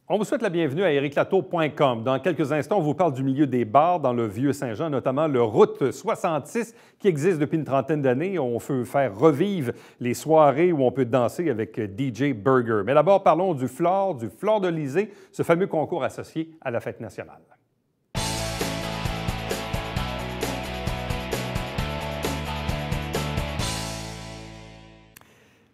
On vous souhaite la bienvenue à ériclatour.com. Dans quelques instants, on vous parle du milieu des bars dans le Vieux-Saint-Jean, notamment le Route 66 qui existe depuis une trentaine d'années. On veut faire revivre les soirées où on peut danser avec DJ Burger. Mais d'abord, parlons du Flore de Lysée, ce fameux concours associé à la Fête nationale.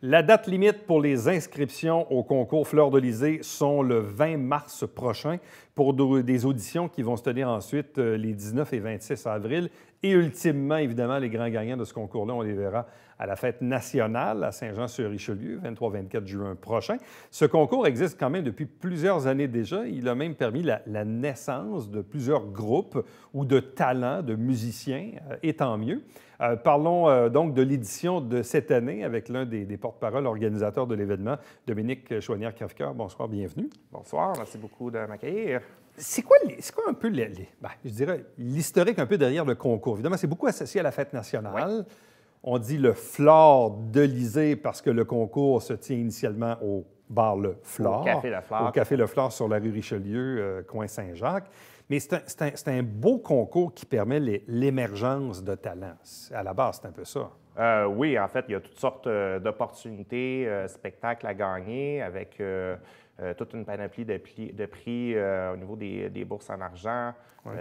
La date limite pour les inscriptions au concours Fleur de Lysée sont le 20 mars prochain pour des auditions qui vont se tenir ensuite les 19 et 26 avril. Et ultimement, évidemment, les grands gagnants de ce concours-là, on les verra à la Fête nationale à Saint-Jean-sur-Richelieu, 23-24 juin prochain. Ce concours existe quand même depuis plusieurs années déjà. Il a même permis la naissance de plusieurs groupes ou de talents, de musiciens, et tant mieux. Parlons donc de l'édition de cette année avec l'un des porte-parole organisateurs de l'événement, Dominique Chouanière-Crèvecoeur. Bonsoir, bienvenue. Bonsoir, merci beaucoup de m'accueillir. C'est quoi un peu, je dirais, l'historique un peu derrière le concours? Évidemment, c'est beaucoup associé à la Fête nationale. Oui. On dit le Flore de Lysée parce que le concours se tient initialement au bar Le Flore. Au Café Le Flore. Au Café Le Flore sur la rue Richelieu, coin Saint-Jacques. Mais c'est un beau concours qui permet l'émergence de talents. À la base, c'est un peu ça. Oui, en fait, il y a toutes sortes d'opportunités, spectacles à gagner avec toute une panoplie de prix au niveau des bourses en argent,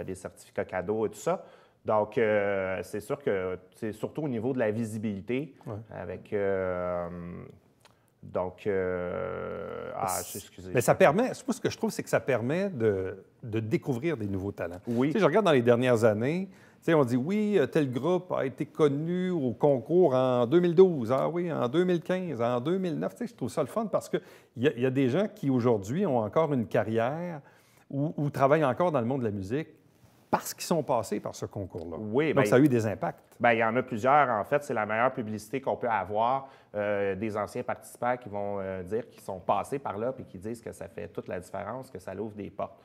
des certificats cadeaux et tout ça. Donc, c'est sûr que c'est surtout au niveau de la visibilité avec... excusez. Mais ça permet, moi, ce que je trouve, c'est que ça permet de découvrir des nouveaux talents. Oui. Tu sais, je regarde dans les dernières années, tu sais, on dit, oui, tel groupe a été connu au concours en 2012, ah oui, en 2015, en 2009. Tu sais, je trouve ça le fun parce qu'il y a des gens qui, aujourd'hui, ont encore une carrière ou travaillent encore dans le monde de la musique parce qu'ils sont passés par ce concours-là. Oui, donc, ça a eu des impacts. Bien, il y en a plusieurs. En fait, c'est la meilleure publicité qu'on peut avoir. Des anciens participants qui vont dire qu'ils sont passés par là puis qui disent que ça fait toute la différence, que ça l'ouvre des portes.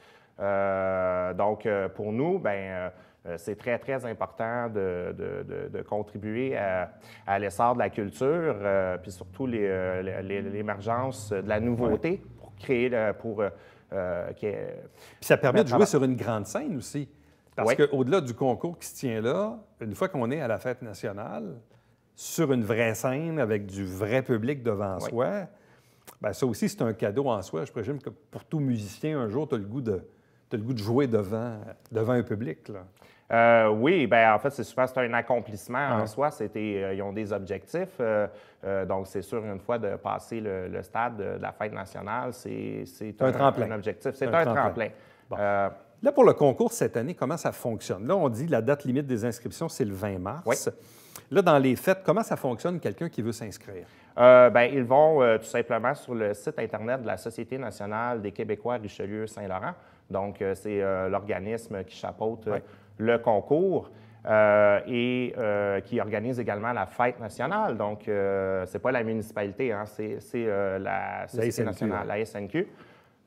Donc, pour nous, bien, c'est très, très important de contribuer à l'essor de la culture puis surtout l'émergence de la nouveauté pour créer... Puis ça permet de jouer sur une grande scène aussi. Parce qu'au-delà du concours qui se tient là, une fois qu'on est à la Fête nationale, sur une vraie scène avec du vrai public devant soi, bien, ça aussi, c'est un cadeau en soi. Je présume que pour tout musicien, un jour, tu as le goût de jouer devant un public, là. Oui, bien, en fait, c'est un accomplissement en soi. Ils ont des objectifs. Donc, c'est sûr, une fois de passer le stade de la Fête nationale, c'est un objectif. C'est un tremplin. Bon. Là, pour le concours cette année, comment ça fonctionne? Là, on dit la date limite des inscriptions, c'est le 20 mars. Oui. Là, dans les fêtes, comment ça fonctionne, quelqu'un qui veut s'inscrire? Bien, ils vont tout simplement sur le site Internet de la Société nationale des Québécois Richelieu-Saint-Laurent. Donc, c'est l'organisme qui chapeaute le concours et qui organise également la Fête nationale. Donc, c'est pas la municipalité, hein, c'est la Société nationale, la SNQ.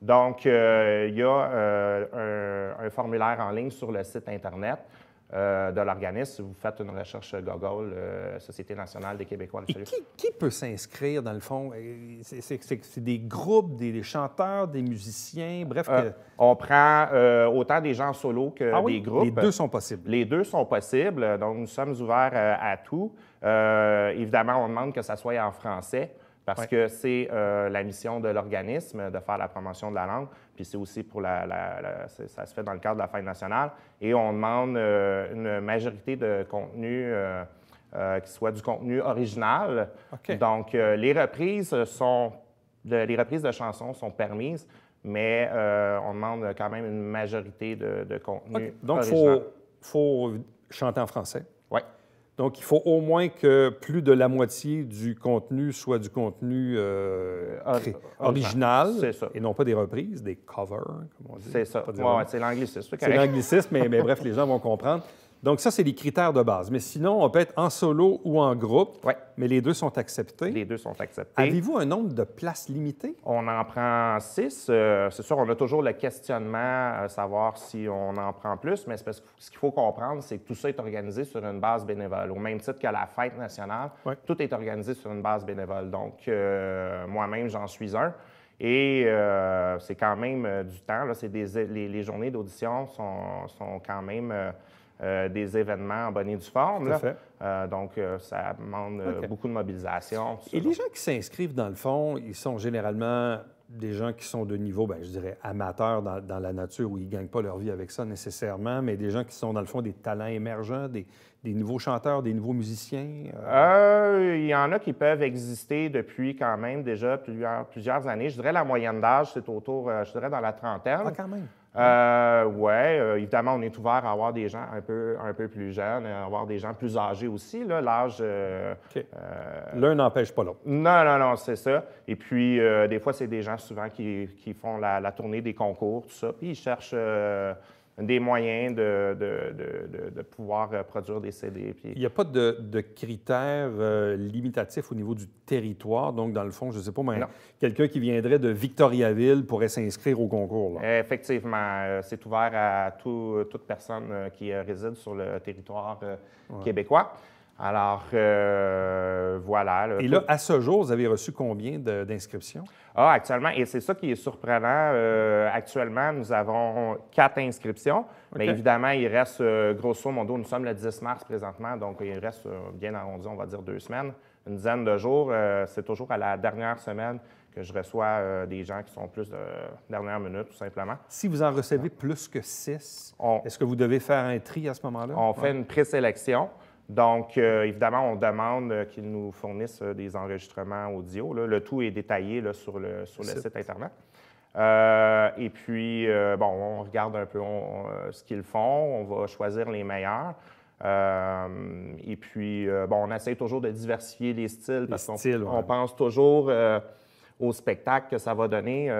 Donc, il y a un formulaire en ligne sur le site Internet de l'organisme. Si vous faites une recherche Google, Société nationale des Québécois. Et qui peut s'inscrire, dans le fond? C'est des groupes, des chanteurs, des musiciens, bref? On prend autant des gens solo que des groupes. Les deux sont possibles? Les deux sont possibles. Donc, nous sommes ouverts à tout. Évidemment, on demande que ça soit en français. Parce que c'est la mission de l'organisme de faire la promotion de la langue, puis c'est aussi pour ça se fait dans le cadre de la Fête nationale. Et on demande une majorité de contenu qui soit du contenu original. Okay. Donc, les reprises de chansons sont permises, mais on demande quand même une majorité de contenu original. Donc, il faut chanter en français. Oui. Donc, il faut au moins que plus de la moitié du contenu soit du contenu original et non pas des reprises, des covers, comme on dit. C'est ça. C'est l'anglicisme. C'est l'anglicisme, mais bref, les gens vont comprendre. Donc, ça, c'est les critères de base. Mais sinon, on peut être en solo ou en groupe, mais les deux sont acceptés. Les deux sont acceptés. Avez-vous un nombre de places limitées? On en prend 6. C'est sûr, on a toujours le questionnement à savoir si on en prend plus, mais c'est parce que ce qu'il faut comprendre, c'est que tout ça est organisé sur une base bénévole. Au même titre que la Fête nationale, tout est organisé sur une base bénévole. Donc, moi-même, j'en suis un. Et c'est quand même du temps. Là, les journées d'audition sont quand même des événements en bonne et due forme. Tout à fait. Donc, ça demande beaucoup de mobilisation. Et les gens qui s'inscrivent, dans le fond, ils sont généralement des gens qui sont de niveau, bien, je dirais, amateur dans la nature, où ils ne gagnent pas leur vie avec ça nécessairement, mais des gens qui sont, dans le fond, des talents émergents, des nouveaux chanteurs, des nouveaux musiciens? Il y en a qui peuvent exister depuis quand même déjà plusieurs années. Je dirais la moyenne d'âge, c'est autour, je dirais, dans la trentaine. Ah, quand même. Oui, évidemment, on est ouvert à avoir des gens un peu plus jeunes, à avoir des gens plus âgés aussi. L'âge. L'un n'empêche pas l'autre. Non, c'est ça. Et puis, des fois, c'est des gens souvent qui font la tournée des concours, tout ça, puis ils cherchent des moyens de pouvoir produire des CD. Puis... Il n'y a pas de critères limitatifs au niveau du territoire. Donc, dans le fond, je ne sais pas, mais quelqu'un qui viendrait de Victoriaville pourrait s'inscrire au concours. Là. Effectivement, c'est ouvert à toute personne qui réside sur le territoire québécois. Alors, voilà. Et là, à ce jour, vous avez reçu combien d'inscriptions? Actuellement, et c'est ça qui est surprenant. Actuellement, nous avons 4 inscriptions. Mais évidemment, il reste, grosso modo, nous sommes le 10 mars présentement, donc il reste, bien arrondi, on va dire 2 semaines, une dizaine de jours. C'est toujours à la dernière semaine que je reçois des gens qui sont plus de dernière minute, tout simplement. Si vous en recevez plus que 6, est-ce que vous devez faire un tri à ce moment-là? On fait une présélection. Donc, évidemment, on demande qu'ils nous fournissent des enregistrements audio. Là. Le tout est détaillé là, sur le site Internet. Et puis, on regarde un peu ce qu'ils font. On va choisir les meilleurs. Et puis, on essaie toujours de diversifier les styles parce qu'on pense toujours au spectacle que ça va donner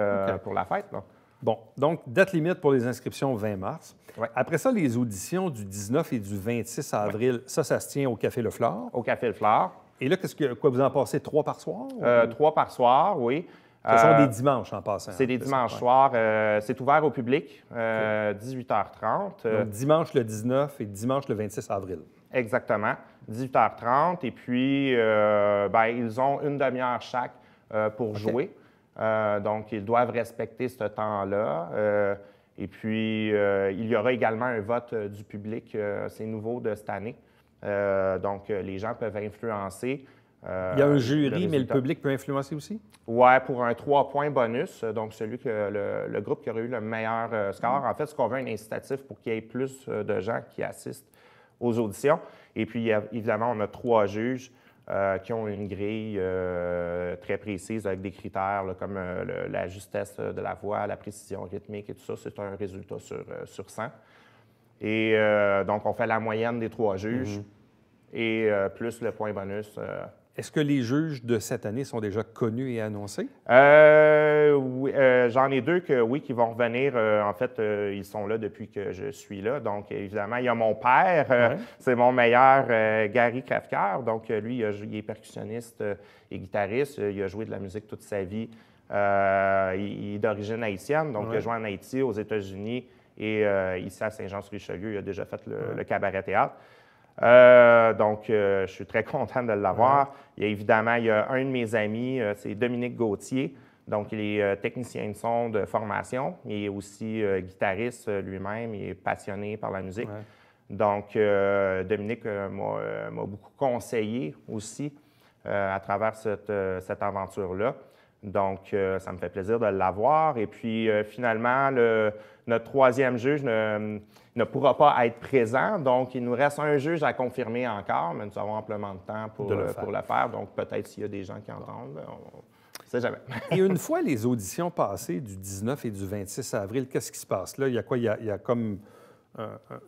pour la fête. Là. Bon, donc, date limite pour les inscriptions 20 mars. Ouais. Après ça, les auditions du 19 et du 26 avril, ça se tient au Café Le Flore. Au Café Le Flore. Et là, quoi, vous en passez 3 par soir? 3 par soir, oui. Ce sont des dimanches en passant. C'est des dimanches soirs. C'est ouvert au public, 18h30. Donc, dimanche le 19 et dimanche le 26 avril. Exactement, 18h30. Et puis, ils ont une demi-heure chaque pour jouer. Donc, ils doivent respecter ce temps-là. Et puis, il y aura également un vote du public. C'est nouveau de cette année. Donc, les gens peuvent influencer. Il y a un jury, mais le public peut influencer aussi? Oui, pour un 3 points bonus. Donc, celui que le groupe qui aurait eu le meilleur score. En fait, ce qu'on veut, un incitatif pour qu'il y ait plus de gens qui assistent aux auditions. Et puis, évidemment, on a 3 juges qui ont une grille très précise avec des critères là, comme la justesse de la voix, la précision rythmique et tout ça. C'est un résultat sur 100. Et donc, on fait la moyenne des 3 juges et plus le point bonus. Est-ce que les juges de cette année sont déjà connus et annoncés? Oui, j'en ai 2 qui vont revenir. En fait, ils sont là depuis que je suis là. Donc, évidemment, il y a mon père, c'est mon meilleur, Gary Crèvecoeur. Donc, lui, il est percussionniste et guitariste. Il a joué de la musique toute sa vie. Il est d'origine haïtienne, donc il a joué en Haïti, aux États-Unis et ici à Saint-Jean-sur-Richelieu. Il a déjà fait le cabaret-théâtre. Donc, je suis très content de l'avoir. Il y a un de mes amis, c'est Dominique Gauthier. Donc, il est technicien de son de formation. Il est aussi guitariste lui-même. Il est passionné par la musique. Donc, Dominique m'a beaucoup conseillé aussi à travers cette aventure-là. Donc, ça me fait plaisir de l'avoir. Et puis, finalement, notre 3e juge ne pourra pas être présent. Donc, il nous reste un juge à confirmer encore, mais nous avons amplement de temps pour le faire. Donc, peut-être s'il y a des gens qui entendent, on ne sait jamais. Et une fois les auditions passées du 19 et du 26 avril, qu'est-ce qui se passe là? Il y a quoi? Il y a comme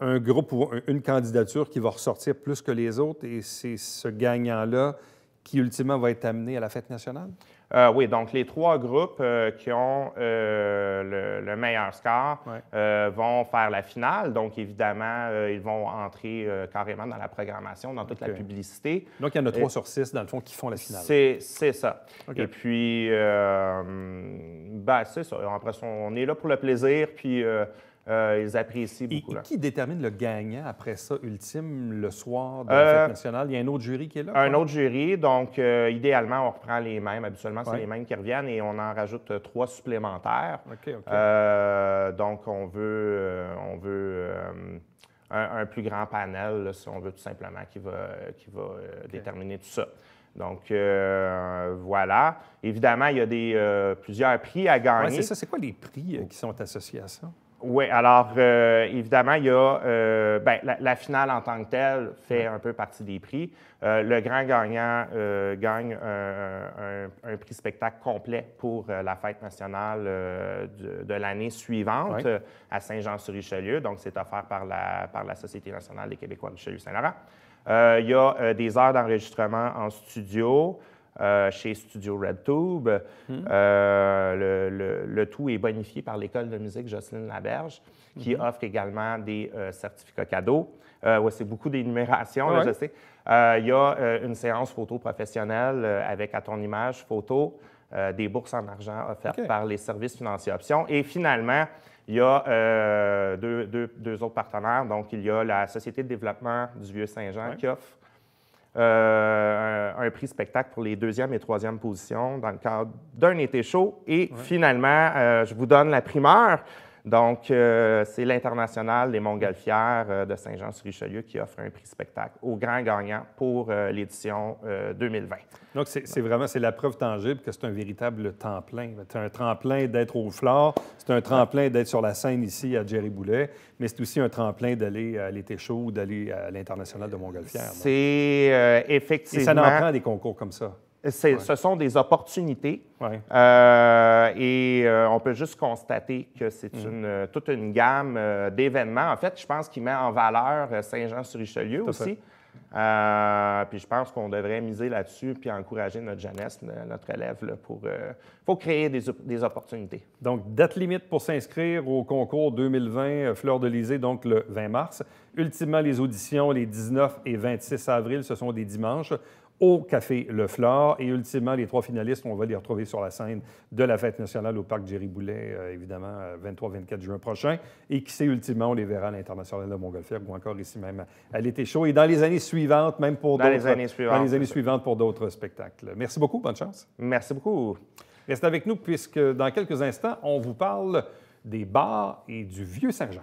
un groupe ou une candidature qui va ressortir plus que les autres et c'est ce gagnant-là qui, ultimement, va être amené à la fête nationale? Oui, donc les 3 groupes qui ont le meilleur score vont faire la finale. Donc, évidemment, ils vont entrer carrément dans la programmation, dans toute la publicité. Donc, il y en a 3 sur 6, dans le fond, qui font la finale. C'est ça. Et puis, c'est ça. Après, on est là pour le plaisir, puis ils apprécient beaucoup. Et Là. qui détermine le gagnant après ça, ultime, le soir de la Fête nationale? Il y a un autre jury qui est là? Un autre jury. Donc, idéalement, on reprend les mêmes. Habituellement, c'est Ouais. les mêmes qui reviennent et on en rajoute 3 supplémentaires. OK. Donc, on veut un plus grand panel, là, si on veut tout simplement, qui va déterminer tout ça. Donc, voilà. Évidemment, il y a plusieurs prix à gagner. Oui, c'est ça. C'est quoi les prix qui sont associés à ça? Oui, alors, évidemment, il y a la finale en tant que telle fait un peu partie des prix. Le grand gagnant gagne un prix spectacle complet pour la fête nationale de l'année suivante à Saint-Jean-sur-Richelieu. Donc, c'est offert par la Société nationale des Québécois Richelieu-Saint-Laurent. Il y a des heures d'enregistrement en studio. Chez Studio RedTube. Le tout est bonifié par l'École de musique Jocelyne Laberge, qui offre également des certificats cadeaux. C'est beaucoup d'énumération, là, je sais. Il y a une séance photo professionnelle avec À ton image photo, des bourses en argent offertes par les services financiers Options. Et finalement, il y a deux autres partenaires. Donc, il y a la Société de développement du Vieux-Saint-Jean qui offre un prix spectacle pour les 2e et 3e positions dans le cadre d'un été chaud. Et finalement, je vous donne la primeur. Donc, c'est l'International des Montgolfières de Saint-Jean-sur-Richelieu qui offre un prix spectacle au grand gagnant pour l'édition 2020. Donc, c'est la preuve tangible que c'est un véritable tremplin. C'est un tremplin d'être au Flore, c'est un tremplin d'être sur la scène ici à Jerry Boulet, mais c'est aussi un tremplin d'aller à l'été chaud ou d'aller à l'International de Montgolfière. C'est effectivement... Et ça en prend des concours comme ça. Ce sont des opportunités et on peut juste constater que c'est toute une gamme d'événements. En fait, je pense qu'il met en valeur Saint-Jean-sur-Richelieu aussi. Puis je pense qu'on devrait miser là-dessus puis encourager notre jeunesse, notre élève, faut créer des opportunités. Donc, date limite pour s'inscrire au concours 2020 Fleur de Lysée, donc le 20 mars. Ultimement, les auditions, les 19 et 26 avril, ce sont des dimanches au Café Le Flore. Et ultimement, les 3 finalistes, on va les retrouver sur la scène de la Fête nationale au Parc Jerry Boulet, évidemment, 23-24 juin prochain. Et qui sait, ultimement, on les verra à l'International de Montgolfière ou encore ici même à l'été chaud. Et dans les années suivantes, même pour d'autres... Dans les années suivantes pour d'autres spectacles. Merci beaucoup. Bonne chance. Merci beaucoup. Restez avec nous puisque dans quelques instants, on vous parle des bars et du Vieux-Saint-Jean.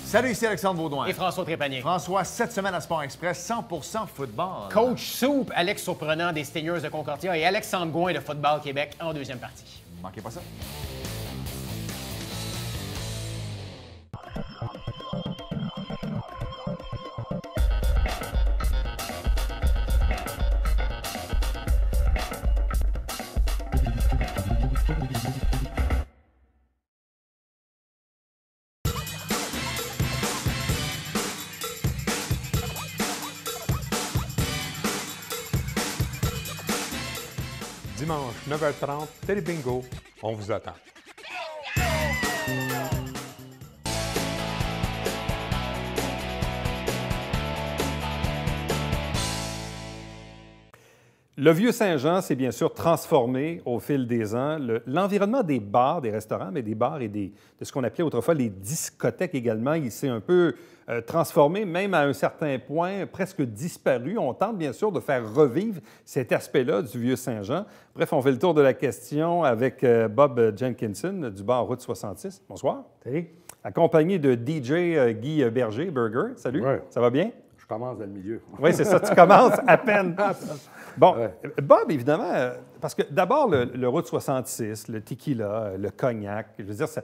Salut, ici Alexandre Baudouin. Et François Trépanier. François, cette semaine à Sport Express, 100% football. Coach Soup, Alex Surprenant des Stingers de Concordia et Alexandre Gouin de Football Québec en deuxième partie. Ne manquez pas ça. Dimanche, 9h30, Télé Bingo, on vous attend. Le Vieux-Saint-Jean s'est bien sûr transformé au fil des ans. L'environnement des bars, des restaurants, mais des bars et de ce qu'on appelait autrefois les discothèques également, il s'est un peu transformé, même à un certain point, presque disparu. On tente bien sûr de faire revivre cet aspect-là du Vieux-Saint-Jean. Bref, on fait le tour de la question avec Bob Jenkinson du bar Route 66. Bonsoir. Salut. Accompagné de DJ Guy Berger, Burger. Salut. Ouais. Ça va bien? Je commence dans le milieu. Oui, c'est ça. Tu commences à peine. Bon, Bob, évidemment, parce que d'abord, le Route 66, le tequila, le cognac, je veux dire, ça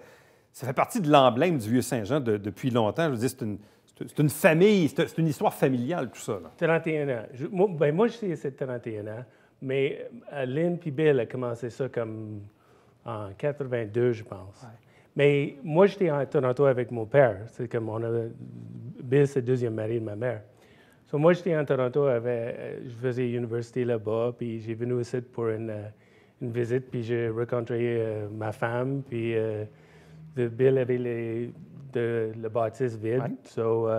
fait partie de l'emblème du Vieux-Saint-Jean depuis longtemps. Je veux dire, c'est une famille, c'est une histoire familiale, tout ça. Là. 31 ans. Moi, je sais c'est 31 ans, mais Lynn puis Bill a commencé ça comme en 82, je pense. Ouais. Mais moi, j'étais à Toronto avec mon père. C'est comme Bill, c'est le deuxième mari de ma mère. So, moi, j'étais en Toronto, je faisais l'université là-bas, puis j'ai venu ici pour une visite, puis j'ai rencontré ma femme, puis Bill avait le bâtisse vide. Ouais. So,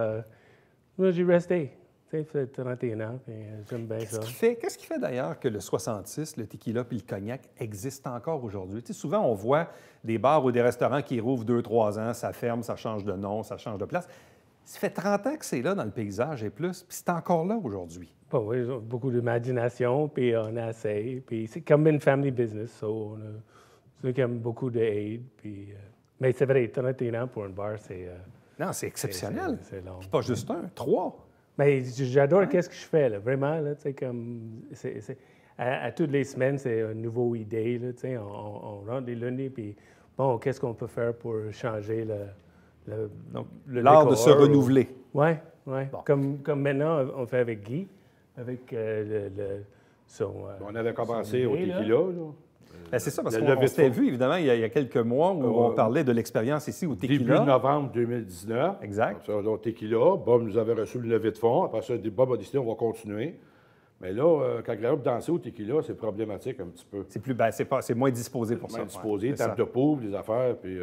moi, j'ai resté. Tu sais, ça fait 31 ans, puis j'aime bien ça. Qu'est-ce qui fait d'ailleurs que le 66, le tequila puis le cognac existent encore aujourd'hui? Tu sais, souvent, on voit des bars ou des restaurants qui rouvrent 2-3 ans, ça ferme, ça change de nom, ça change de place. Ça fait 30 ans que c'est là dans le paysage et plus, puis c'est encore là aujourd'hui. Bon, oui, beaucoup d'imagination, puis on essaie, puis c'est comme une family business, so c'est comme beaucoup d'aide, puis... mais c'est vrai, 31 ans pour un bar, c'est... Non, c'est exceptionnel. C'est long. Puis pas juste un, 3. Mais j'adore qu'est-ce que je fais, là, vraiment, là, tu sais, comme... À toutes les semaines, c'est une nouvelle idée, là, tu sais, on rentre les lundis, puis bon, qu'est-ce qu'on peut faire pour changer Donc, l'art de se renouveler. Oui, oui. Bon. Comme maintenant, on fait avec Guy, avec son... On avait commencé son au idée, là. tequila, là. Ben, c'est ça, parce Le qu'on levée de s'était fonds. vu, évidemment, il y a quelques mois où on parlait de l'expérience ici au Début tequila. novembre 2019. Exact. Ça, au tequila, Bob nous avait reçu le levée de fonds. Après ça, Bob a décidé on va continuer. Mais là, quand il arrive danser au tequila, c'est problématique un petit peu. C'est plus, c'est moins disposé pour ça. Moins disposé, ouais, c'est table ça. de pauvre, des affaires. Puis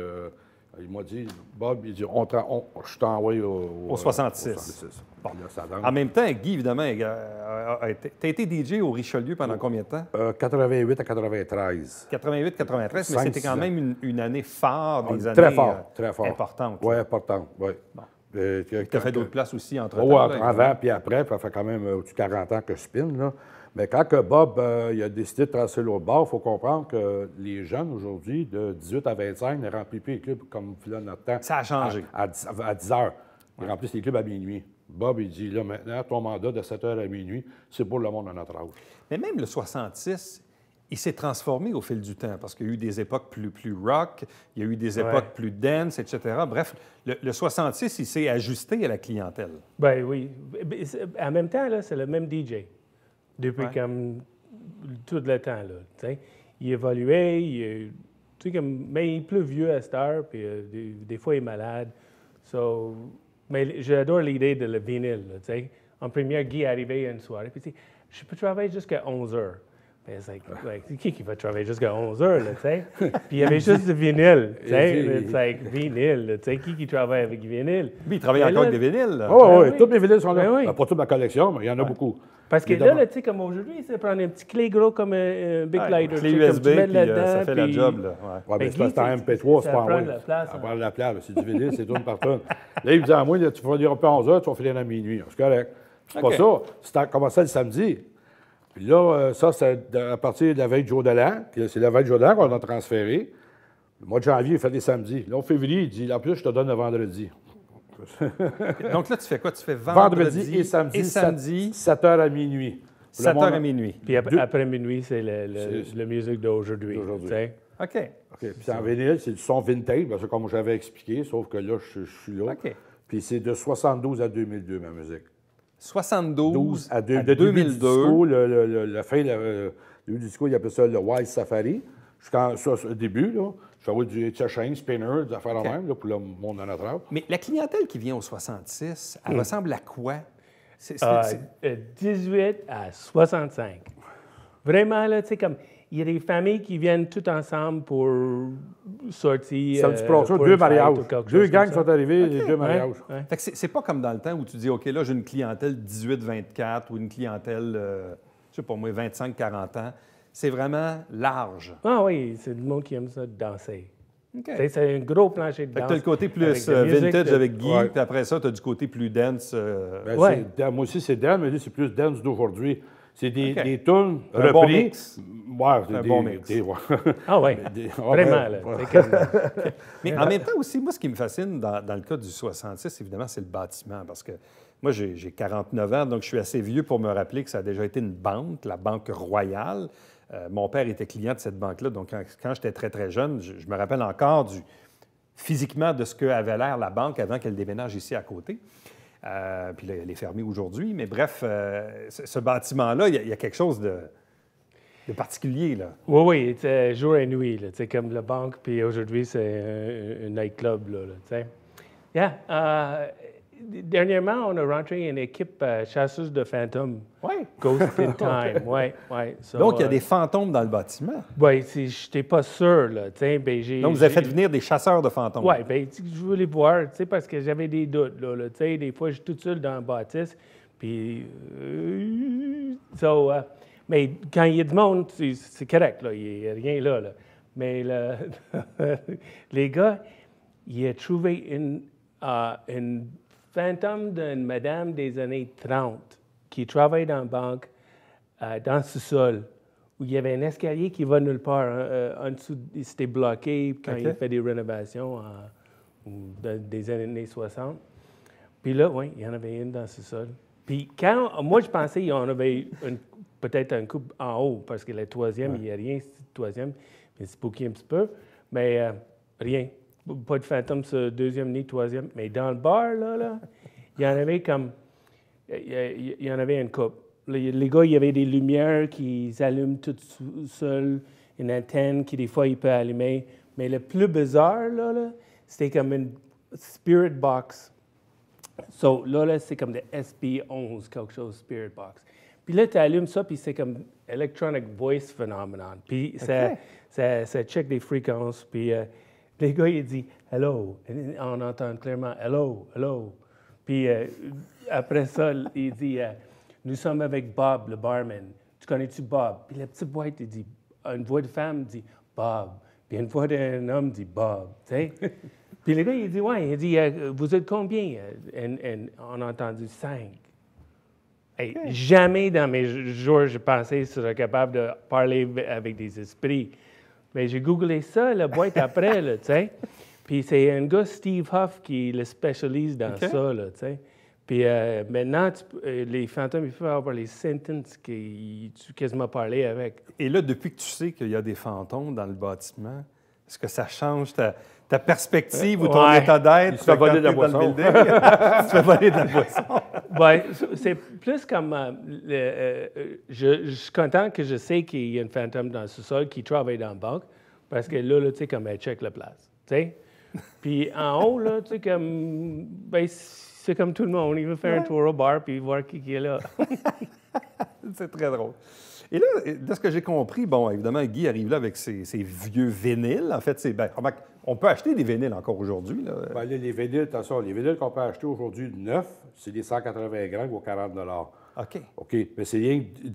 il m'a dit, Bob, il dit, je t'envoie Au 66. 66. Bon. Là, ça danse. En même temps, Guy, évidemment, tu as été DJ au Richelieu pendant combien de temps? 88 à 93. 88-93, mais Cinq, c'était quand 6 ans. même une année phare, des années Très fort, très fort. importantes. Oui, important, oui. Bon. Tu Tu as fait d'autres places aussi entre-temps. Oui, là, avant puis après, puis ça fait quand même au-dessus de 40 ans que je spin, là. Mais quand que Bob il a décidé de tracer l'autre bord, il faut comprendre que les jeunes aujourd'hui, de 18 à 25, ne remplissent plus les clubs comme là notre temps. Ça a changé. À 10 heures. Ils remplissent les clubs à minuit. Bob, il dit, là, maintenant, ton mandat de 7 heures à minuit, c'est pour le monde de notre âge. Mais même le 66, il s'est transformé au fil du temps parce qu'il y a eu des époques plus rock, il y a eu des époques plus dance, etc. Bref, le 66, il s'est ajusté à la clientèle. Ben oui. En même temps, là, c'est le même DJ. Depuis comme tout le temps, là. Tu sais. Il évoluait, tu sais, comme, mais il est plus vieux à cette heure, puis des fois, il est malade. So, mais j'adore l'idée de le vinyle, là, tu sais. En première, Guy est arrivé à une soirée, puis il dit, je peux travailler jusqu'à 11 heures. C'est qui va travailler jusqu'à 11 heures, là, tu sais? Puis il y avait juste du vinyle, tu sais? C'est like vinyle, là, tu sais? Qui travaille avec vinyle? Lui, il travaille Mais encore là- avec des vinyles. là. Oui, Ben oui, oui. tous mes vinyles sont là. Ben oui. Pas toute ma collection, mais il y en a beaucoup. Parce que Évidemment. là, tu sais, comme aujourd'hui, c'est prendre un petit clé gros comme un Big Ouais, Lighter. clé tu sais, comme USB, tu mets puis là-dedans, ça fait la puis- job. Là. Ouais. Oui, Ben, mais c'est parce que en Guy, MP3, c'est ça pas en prend ouais. de la place, Ça hein. prend de la place. C'est du vinyle, c'est tourne par tonne. Là, il me dit à moi, là, tu vas dire un peu à 11 heures, tu vas filer à minuit. C'est correct. C'est OK. pas ça. C'est commencé le samedi. Puis là, ça, c'est à partir de la veille de jour de l'an. Puis c'est la veille de jour de l'an qu'on a transféré. Le mois de janvier, il fait des samedis. Là, en février, il dit, en plus, je te donne le vendredi. Donc là, tu fais quoi? Tu fais Vendredi et samedi. 7 heures à minuit. 7 heures à minuit. Puis après minuit, c'est le musique d'aujourd'hui. D'aujourd'hui. tu sais. OK. OK. Puis en vinyle, c'est du son vintage, parce que comme j'avais expliqué, sauf que là, je suis là. OK. Puis c'est de 72 à 2002, ma musique. 72 à à 2002. Le début du 2002. disco, la fin, le début du disco, il appelle ça le Wild Safari. Jusqu'au début, là, je faisais du Chain, Spinner, des affaires OK. de même, là, pour le monde de notre âge. Mais la clientèle qui vient au 66, elle ressemble à quoi? C'est- 18 à 65. Vraiment, là, tu sais, comme, il y a des familles qui viennent toutes ensemble pour sortir. Samedi prochain, pour 2 une fête mariages. ou quelque 2 chose gangs comme ça. sont arrivés, les 2 Ouais, mariages. ouais. Fait que c'est pas comme dans le temps où tu dis, OK, là, j'ai une clientèle 18-24 ou une clientèle, je sais pas moi, 25-40 ans. C'est vraiment large. Ah oui, c'est du monde qui aime ça danser. OK. Tu sais, c'est un gros plancher de Fait que danse. tu as le côté plus avec de la musique vintage de- avec Guy, Ouais. puis après ça, tu as du côté plus dance. Ben, Ouais. moi aussi, c'est dance, mais lui, c'est plus dance d'aujourd'hui. C'est des, OK. des tunes Un bon repris. mix. Ouais, c'est Un des, bon mix. ouais. Ah oui, vraiment. Là, ouais. c'est comme- Mais en même temps aussi, moi, ce qui me fascine dans le cas du 66, évidemment, c'est le bâtiment. Parce que moi, j'ai 49 ans, donc je suis assez vieux pour me rappeler que ça a déjà été une banque, la Banque Royale. Mon père était client de cette banque-là, donc quand j'étais très, très jeune, je me rappelle encore physiquement de ce qu'avait l'air la banque avant qu'elle déménage ici à côté. Puis là, elle est fermée aujourd'hui. Mais bref, ce bâtiment-là, il y a quelque chose de particulier, là. Oui, oui, c'est jour et nuit. Là, tu sais, comme la banque, puis aujourd'hui, c'est un nightclub. Là, tu sais. Yeah. Dernièrement, on a rentré une équipe chasseuse de fantômes. Oui. Ghost in Time. Oui, oui. So, Donc, il y a des fantômes dans le bâtiment. Oui, je n'étais pas sûr. Là, tu sais, ben, Donc, vous avez fait venir des chasseurs de fantômes. Oui, bien, je voulais voir, tu sais, parce que j'avais des doutes. Là, tu sais, des fois, je suis tout seul dans la bâtisse, Puis, mais quand il y a du monde, c'est correct, là, il n'y a rien là. Mais les gars, il a trouvé une fantôme d'une madame des années 30 qui travaille dans la banque, dans le sous-sol, où il y avait un escalier qui va nulle part. En dessous, c'était bloqué quand il fait des rénovations des années 60. Puis là, oui, il y en avait une dans le sous-sol. Puis moi, je pensais qu'il y en avait peut-être un couple en haut, parce que le troisième, il n'y a rien, c'est le troisième, mais c'est spooky un petit peu. Mais rien. Pas de fantôme sur le deuxième ni le troisième. Mais dans le bar, là, il y en avait comme... Il y en avait une couple. Les gars, il y avait des lumières qui s'allument toutes seules, une antenne qui, des fois, il peut allumer. Mais le plus bizarre, là c'était comme une spirit box. So, là, c'est comme des SP11, quelque chose, Spirit Box. Puis là, tu allumes ça, puis c'est comme Electronic Voice Phenomenon. Puis ça check des fréquences. Puis les gars, ils disent « Hello ». On entend clairement « Hello, hello ». Puis après ça, il dit « Nous sommes avec Bob, le barman. Tu connais-tu Bob? » Puis la petite boîte, il dit, une voix de femme dit « Bob ». Puis une voix d'un homme dit « Bob ». Tu sais? Puis le gars, il dit, ouais, il dit, vous êtes combien? On a entendu 5. Hey, jamais dans mes jours, je pensais que je serais capable de parler avec des esprits. Mais j'ai googlé ça, la boîte après, tu sais. Puis c'est un gars, Steve Huff, qui le spécialise dans ça, tu sais. Puis maintenant, les fantômes, il faut avoir les sentences qui tu quasiment parler avec. Et là, depuis que tu sais qu'il y a des fantômes dans le bâtiment, est-ce que ça change ta perspective ou ton état d'être? Tu fais voler de la boisson. Tu fais voler de la boisson. Oui, c'est plus comme... je suis content que je sais qu'il y a une fantôme dans le sous-sol qui travaille dans la banque, parce que là, tu sais, comme elle check la place, tu sais. Puis en haut, là, tu sais, comme... Ben, c'est comme tout le monde. Il veut faire un tour au bar puis voir qui est là. C'est très drôle. Et là, de ce que j'ai compris, bon, évidemment, Guy arrive là avec ses vieux vinyles. En fait, on peut acheter des vinyles encore aujourd'hui. Bien, les vinyles, attention, les vinyles qu'on peut acheter aujourd'hui neufs, c'est des 180 grammes ou 40 OK. OK, mais c'est rien que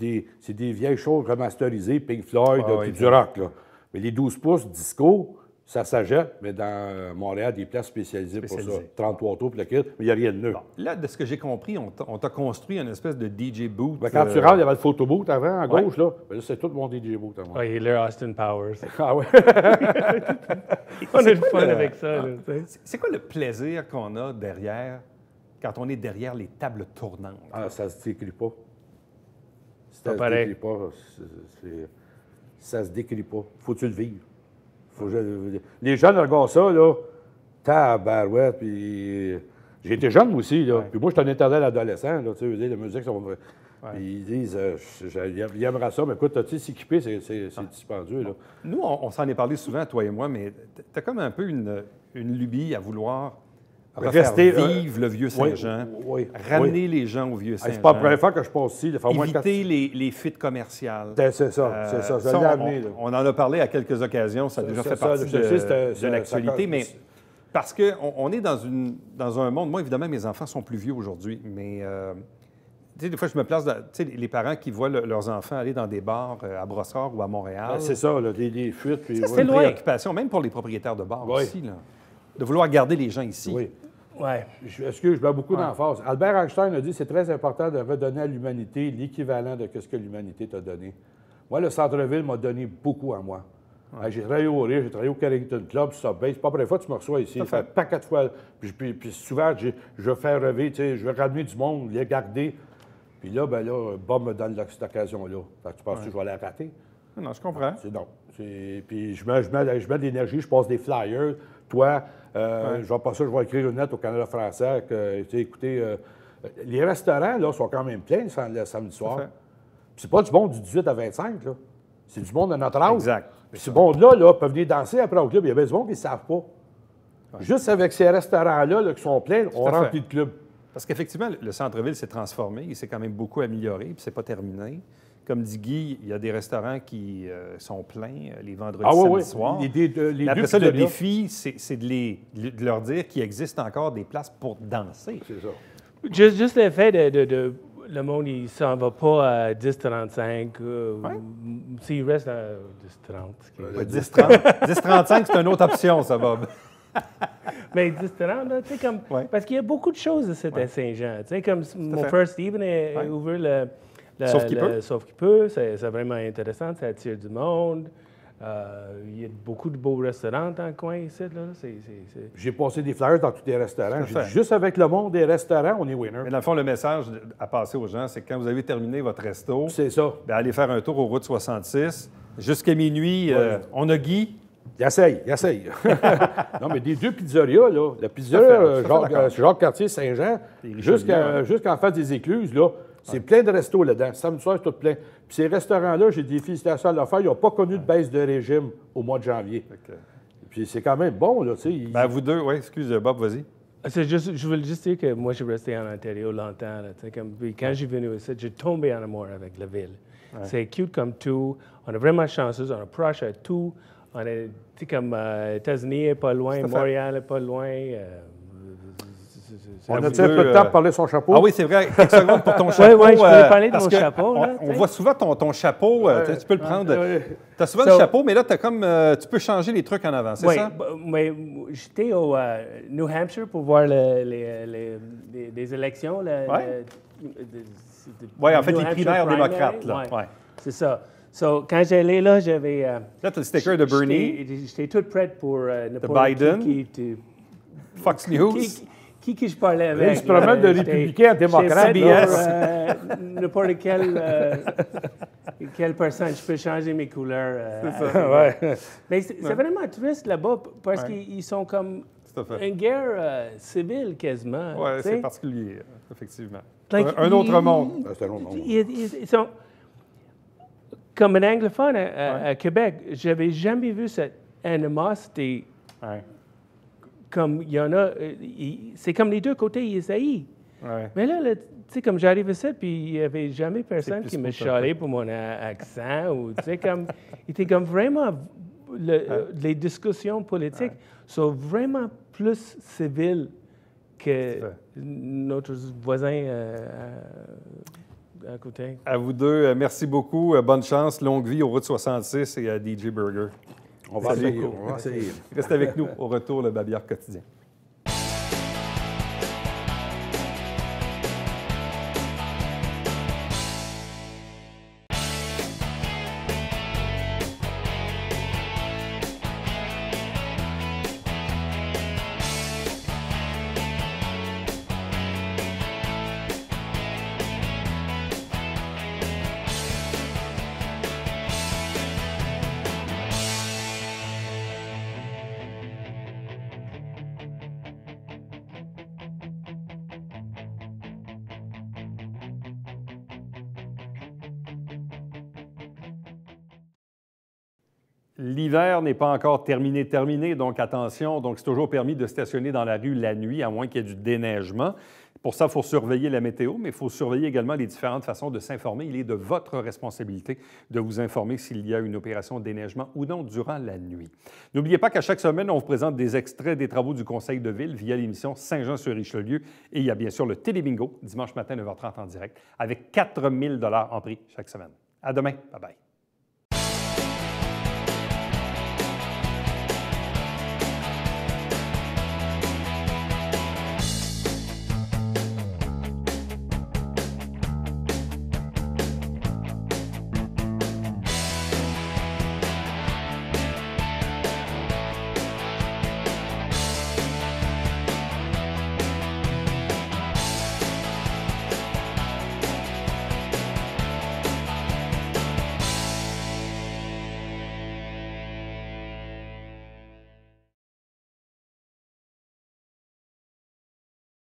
des vieilles choses remasterisées, Pink Floyd, puis du rock, là. Mais les 12 pouces disco, ça s'achète, mais dans Montréal, des places spécialisées pour ça. 33 tours, puis le kit, mais il n'y a rien de neuf. Bon, là, de ce que j'ai compris, on t'a construit une espèce de DJ booth. Ben, quand tu rentres, il y avait le photo booth avant, à gauche, là. Ben, là, c'est tout mon DJ booth à moi. Oui, il est Austin Powers. Ah oui? On a du fun avec ça. Là, c'est quoi le plaisir qu'on a derrière, quand on est derrière les tables tournantes? Ah, ça se décrit pas. Ça se décrit pas. Ça se décrit pas. Faut-tu le vivre? Les jeunes regardent ça, là, tabarouette, puis... J'ai été jeune aussi, là. Puis moi, je suis un éternel adolescent, là, tu sais, les musiques sont... Puis ils disent, ils aimeraient ça, mais écoute, tu sais, s'équiper, c'est dispendieux, là. Nous, on s'en est parlé souvent, toi et moi, mais tu as comme un peu une lubie à vouloir rester vivre le Vieux-Saint-Jean, ramener les gens au Vieux-Saint-Jean. C'est pas la première fois que je passe ici. Éviter les fuites commerciales. C'est ça, je l'ai amené. On en a parlé à quelques occasions, ça a déjà fait partie de l'actualité, mais parce qu'on est dans un monde... Moi, évidemment, mes enfants sont plus vieux aujourd'hui, mais... tu sais, des fois, je me place... Tu sais, les parents qui voient leurs enfants aller dans des bars à Brossard ou à Montréal... C'est ça, là, des fuites. C'est une préoccupation, même pour les propriétaires de bars aussi, là, de vouloir garder les gens ici. Oui. Ouais. Excuse, je mets beaucoup d'emphase. Albert Einstein a dit que c'est très important de redonner à l'humanité l'équivalent de ce que l'humanité t'a donné. Moi, le centre-ville m'a donné beaucoup à moi. Ouais. J'ai travaillé au Rire, j'ai travaillé au Carrington Club, Subway. C'est pas la première fois que tu me reçois ici. Ça fait un paquet de fois. Puis souvent, je veux faire rêver, tu sais, je veux ramener du monde, les garder. Puis là, ben là, Bob me donne cette occasion-là. Tu penses que je vais la rater? Non, je comprends. Non. Puis je mets de l'énergie, je passe des flyers. Toi, je vais pas ça, je vais écrire une lettre au Canada français que, tu sais, écoutez, les restaurants, là, sont quand même pleins le samedi soir. Puis c'est pas du monde du 18 à 25, là. C'est du monde de notre âge. Exact. Puis ce monde-là peut venir danser après au club. Il y a bien du monde qui ne savent pas. Ouais. Juste avec ces restaurants-là là, qui sont pleins, on remplit le club. Parce qu'effectivement, le centre-ville s'est transformé. Il s'est quand même beaucoup amélioré, puis c'est pas terminé. Comme dit Guy, il y a des restaurants qui sont pleins les vendredis, samedi soirs. Après ça, le défi, c'est de leur dire qu'il existe encore des places pour danser. C'est ça. Juste le fait de le monde, il s'en va pas à 10-35. S'il reste à 10-30. 10-35, c'est une autre option, ça, Bob. Mais 10-30, là, tu sais, comme... Ouais. Parce qu'il y a beaucoup de choses de cette Saint-Jean. Tu sais, comme mon fait. frère Steven a ouvert Sauf qu'il peut. Sauf qu'il peut. C'est vraiment intéressant. Ça attire du monde. Il y a beaucoup de beaux restaurants dans le coin ici. Là. J'ai passé des flyers dans tous les restaurants. Tout à J'ai fait. dit, juste avec le monde des restaurants, on est winner. Mais dans le fond, le message à passer aux gens, c'est que quand vous avez terminé votre resto, C'est ça. bien, allez faire un tour aux routes 66. Jusqu'à minuit, on a Guy. Il essaye. Non, mais des deux pizzerias, là, la pizzeria Tout à fait d'accord. Jacques-Cartier Saint-Jean, jusqu'en face des Écluses, là, c'est plein de restos là-dedans. Samedi soir, c'est tout plein. Puis ces restaurants-là, j'ai des félicitations à leur faire, ils n'ont pas connu de baisse de régime au mois de janvier. Puis c'est quand même bon, là, tu sais. Ben, vous deux, oui, excuse, Bob, vas-y. Je veux juste dire que moi, j'ai resté en Ontario longtemps. Là, tu sais, puis quand j'ai venu ici, j'ai tombé en amour avec la ville. C'est cute comme tout. On est vraiment chanceux. On est proche à tout. On est, tu sais, comme États-Unis n'est pas loin, Montréal n'est pas loin. On a-tu un peu de temps pour parler de son chapeau? Ah oui, c'est vrai. Quelques secondes pour ton chapeau. Oui, je voulais parler de parce mon que chapeau. Là, on voit souvent ton chapeau. Tu peux le prendre. Tu as souvent le So- chapeau, mais là, tu peux changer les trucs en avant, c'est oui, ça? mais j'étais au New Hampshire pour voir les élections. Oui, en fait, New les Hampshire primaires primary, démocrates. Là. ouais. Ouais. C'est ça. So, quand j'allais là, j'avais... Là, tu as le sticker de Bernie, J'étais toute prête pour ne pas Biden. Fox News. Qui je parlais avec. Il se promène de républicain à démocrate. N'importe quelle personne, je peux changer mes couleurs. Mais c'est vraiment triste là-bas parce qu'ils sont comme Tout à fait. une guerre civile quasiment. Oui, tu sais. c'est particulier, effectivement. Like, Un autre monde. C'est un autre monde. Ils sont comme un anglophone à Québec, j'avais jamais vu cette animosité. Comme il y en a, c'est comme les deux côtés, ils essayent. Ouais. Mais là, tu sais, comme j'arrive ici, puis il n'y avait jamais personne plus qui me pour chialait pour mon accent. Ou, tu sais, comme, il était comme vraiment, les discussions politiques sont vraiment plus civiles que notre voisin à côté. À vous deux, merci beaucoup. Bonne chance. Longue vie aux routes 66 et à DJ Burger. On va Salut. essayer. On va essayer. Restez avec nous au retour, le Babillard quotidien. L'hiver n'est pas encore terminé, donc attention. Donc, c'est toujours permis de stationner dans la rue la nuit, à moins qu'il y ait du déneigement. Pour ça, il faut surveiller la météo, mais il faut surveiller également les différentes façons de s'informer. Il est de votre responsabilité de vous informer s'il y a une opération de déneigement ou non durant la nuit. N'oubliez pas qu'à chaque semaine, on vous présente des extraits des travaux du Conseil de ville via l'émission Saint-Jean-sur-Richelieu. Et il y a bien sûr le Télébingo, dimanche matin, 9h30 en direct, avec 4 000 $ en prix chaque semaine. À demain. Bye-bye.